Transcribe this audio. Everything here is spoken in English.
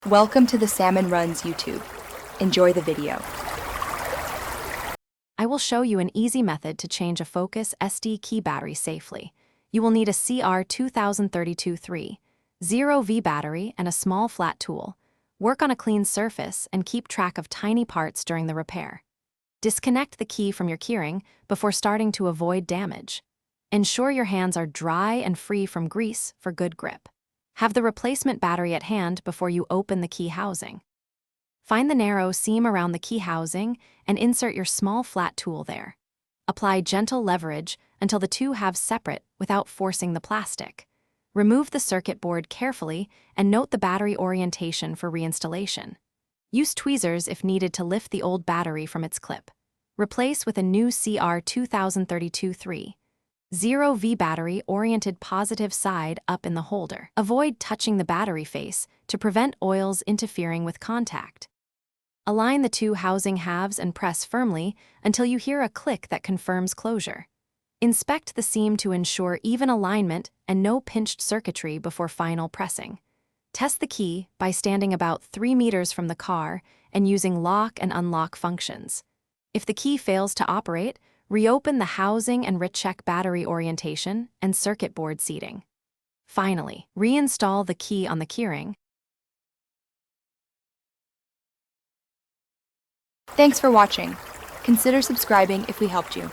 Welcome to the Salmon Runs YouTube. Enjoy the video. I will show you an easy method to change a Focus SD key battery safely. You will need a CR2032-3, 0V battery and a small flat tool. Work on a clean surface and keep track of tiny parts during the repair. Disconnect the key from your keyring before starting to avoid damage. Ensure your hands are dry and free from grease for good grip. Have the replacement battery at hand before you open the key housing. Find the narrow seam around the key housing and insert your small flat tool there. Apply gentle leverage until the two halves separate without forcing the plastic. Remove the circuit board carefully and note the battery orientation for reinstallation. Use tweezers if needed to lift the old battery from its clip. Replace with a new CR2032-3. 0V battery oriented positive side up in the holder. Avoid touching the battery face to prevent oils interfering with contact. Align the two housing halves and press firmly until you hear a click that confirms closure. Inspect the seam to ensure even alignment and no pinched circuitry before final pressing. Test the key by standing about 3 meters from the car and using lock and unlock functions. If the key fails to operate, reopen the housing and recheck battery orientation and circuit board seating. Finally, reinstall the key on the keyring. Thanks for watching. Consider subscribing if we helped you.